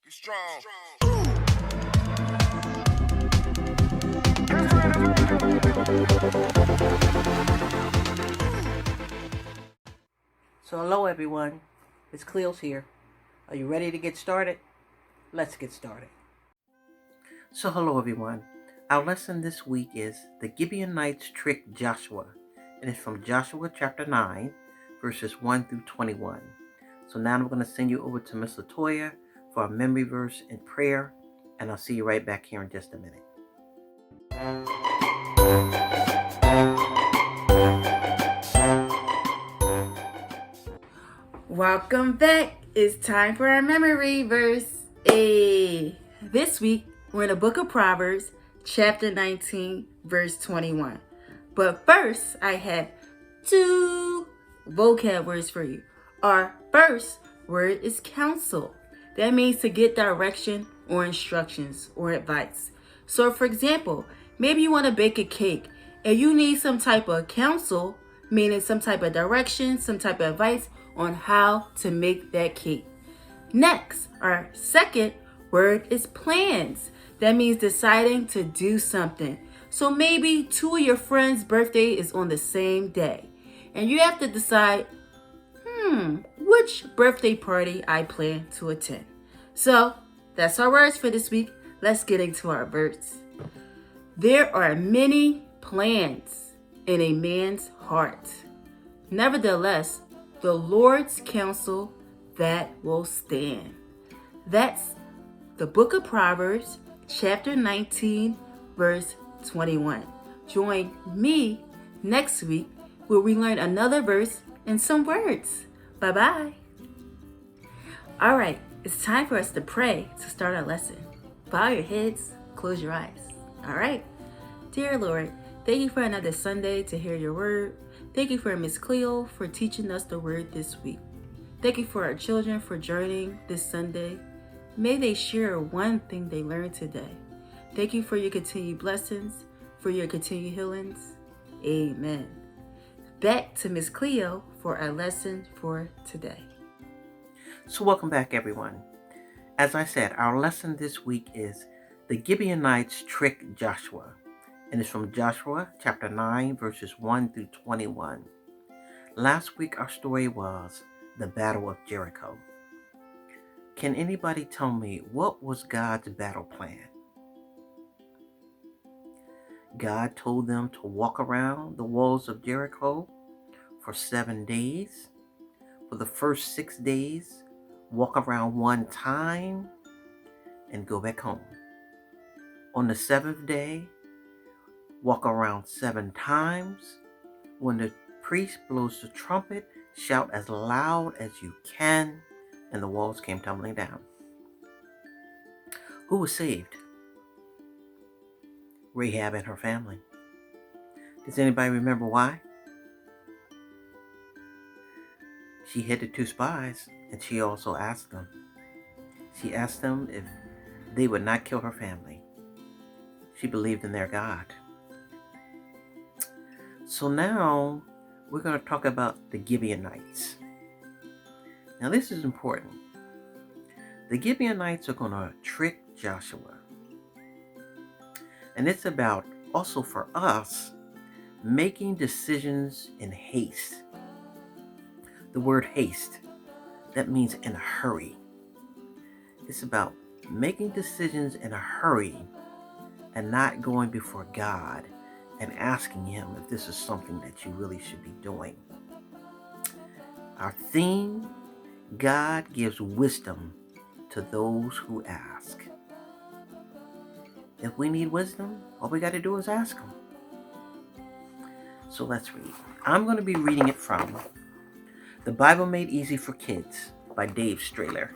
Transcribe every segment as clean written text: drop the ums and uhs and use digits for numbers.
Be strong. So hello everyone, it's Cleo's here. Are you ready to get started? Let's get started. So hello everyone. Our lesson this week is the Gibeonites tricked Joshua, and it's from Joshua chapter 9, verses 1 through 21. So now I'm going to send you over to Miss Latoya for a memory verse and prayer, and I'll see you right back here in just a minute. Welcome back. It's time for our memory verse. This week, we're in the book of Proverbs, chapter 19, verse 21. But first, I have two vocab words for you. Our first word is counsel. That means to get direction or instructions or advice. So, for example, maybe you want to bake a cake and you need some type of counsel, meaning some type of direction, some type of advice on how to make that cake. Next, our second word is plans. That means deciding to do something. So maybe two of your friends' birthday is on the same day, and you have to decide, which birthday party I plan to attend. So that's our words for this week. Let's get into our verse. There are many plans in a man's heart. Nevertheless, the Lord's counsel that will stand. That's the book of Proverbs, chapter 19, verse 21. Join me next week where we learn another verse and some words. Bye-bye. All right, it's time for us to pray to start our lesson. Bow your heads, close your eyes. All right. Dear Lord, thank you for another Sunday to hear your word. Thank you for Miss Cleo for teaching us the word this week. Thank you for our children for journeying this Sunday. May they share one thing they learned today. Thank you for your continued blessings, for your continued healings. Amen. Back to Miss Cleo for our lesson for today. So welcome back everyone. As I said, our lesson this week is the Gibeonites tricked Joshua. And it's from Joshua chapter 9, verses 1 through 21. Last week, our story was the Battle of Jericho. Can anybody tell me what was God's battle plan? God told them to walk around the walls of Jericho for 7 days. For the first 6 days, walk around one time and go back home. On the 7th day, walk around 7 times. When the priest blows the trumpet, shout as loud as you can, and the walls came tumbling down. Who was saved? Rahab and her family. Does anybody remember why? She hid the 2 spies, and she also asked them. She asked them if they would not kill her family. She believed in their God. So now we're going to talk about the Gibeonites. Now this is important. The Gibeonites are going to trick Joshua. And it's about, also for us, making decisions in haste. The word haste, that means in a hurry. It's about making decisions in a hurry and not going before God and asking Him if this is something that you really should be doing. Our theme, God gives wisdom to those who ask. If we need wisdom, all we got to do is ask Him. So let's read. I'm going to be reading it from The Bible Made Easy for Kids by Dave Strehler.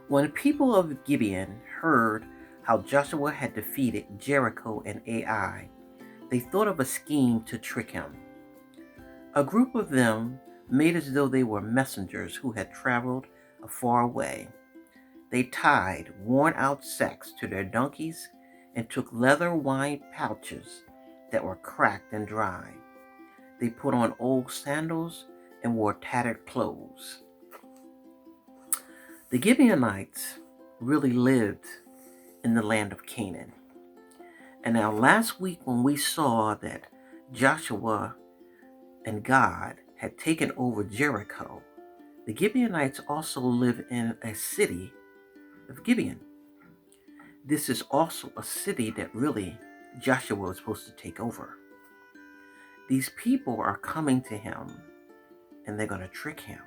When the people of Gibeon heard how Joshua had defeated Jericho and Ai, they thought of a scheme to trick him. A group of them made as though they were messengers who had traveled a far way. They tied worn-out sacks to their donkeys and took leather wine pouches that were cracked and dry. They put on old sandals and wore tattered clothes. The Gibeonites really lived in the land of Canaan. And now last week when we saw that Joshua and God had taken over Jericho, the Gibeonites also live in a city of Gibeon. This is also a city that really Joshua was supposed to take over. These people are coming to him and they're going to trick him.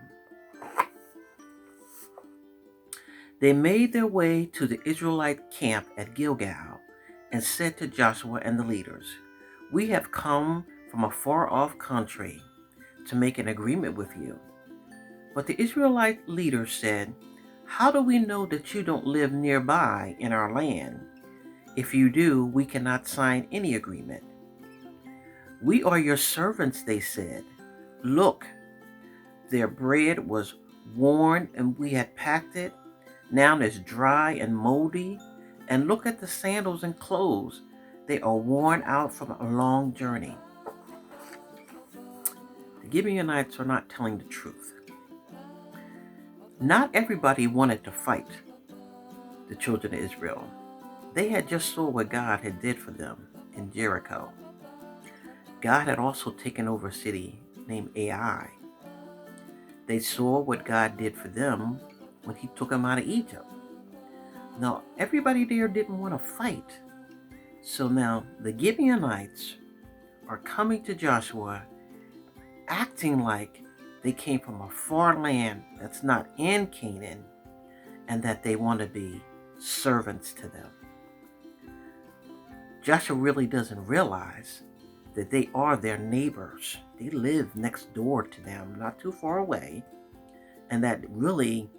They made their way to the Israelite camp at Gilgal and said to Joshua and the leaders, "We have come from a far-off country to make an agreement with you." But the Israelite leaders said, "How do we know that you don't live nearby in our land? If you do, we cannot sign any agreement." "We are your servants," they said. "Look, their bread was worn and we had packed it. Now it's dry and moldy. And look at the sandals and clothes. They are worn out from a long journey." The Gibeonites are not telling the truth. Not everybody wanted to fight the children of Israel. They had just saw what God had did for them in Jericho. God had also taken over a city named Ai. They saw what God did for them when he took them out of Egypt. Now, everybody there didn't want to fight. So now the Gibeonites are coming to Joshua acting like they came from a far land that's not in Canaan and that they want to be servants to them. Joshua really doesn't realize that they are their neighbors. They live next door to them, not too far away, and that really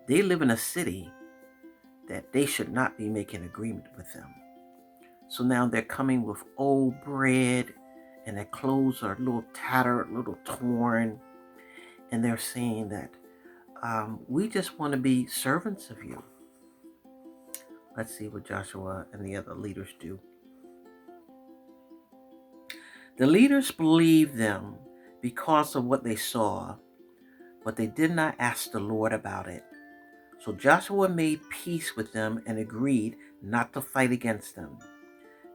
they live in a city that they should not be making agreement with them. So now they're coming with old bread and their clothes are a little tattered, a little torn, and they're saying that we just want to be servants of you. Let's see what Joshua and the other leaders do. The leaders believed them because of what they saw, but they did not ask the Lord about it. So Joshua made peace with them and agreed not to fight against them.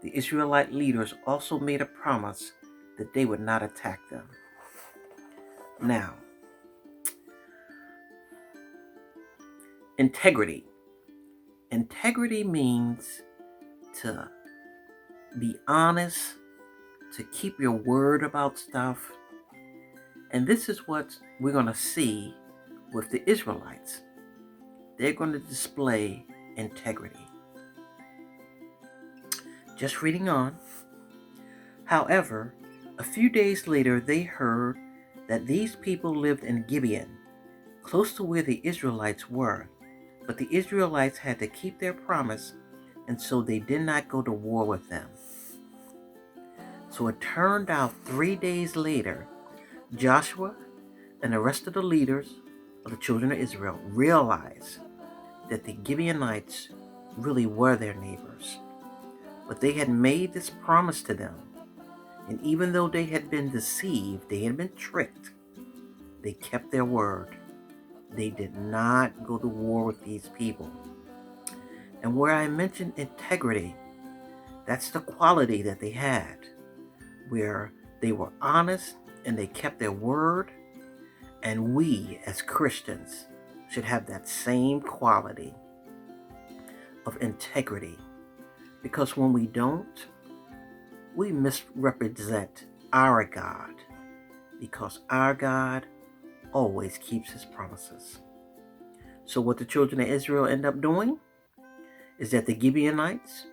The Israelite leaders also made a promise that they would not attack them. Now, integrity. Integrity means to be honest, to keep your word about stuff. And this is what we're going to see with the Israelites. They're going to display integrity. Just reading on. However, a few days later, they heard that these people lived in Gibeon, close to where the Israelites were. But the Israelites had to keep their promise, and so they did not go to war with them. So it turned out 3 days later, Joshua and the rest of the leaders of the children of Israel realized that the Gibeonites really were their neighbors. But they had made this promise to them. And even though they had been deceived, they had been tricked, they kept their word. They did not go to war with these people. And where I mentioned integrity, that's the quality that they had, where they were honest and they kept their word. And we as Christians should have that same quality of integrity. Because when we don't, we misrepresent our God. Because our God always keeps his promises. So what the children of Israel end up doing is that the Gibeonites,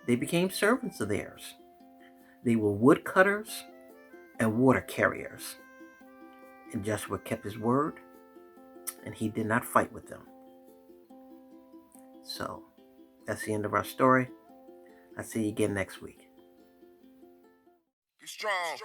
they became servants of theirs. They were woodcutters and water carriers. And Joshua kept his word, and he did not fight with them. So that's the end of our story. I'll see you again next week. Be strong.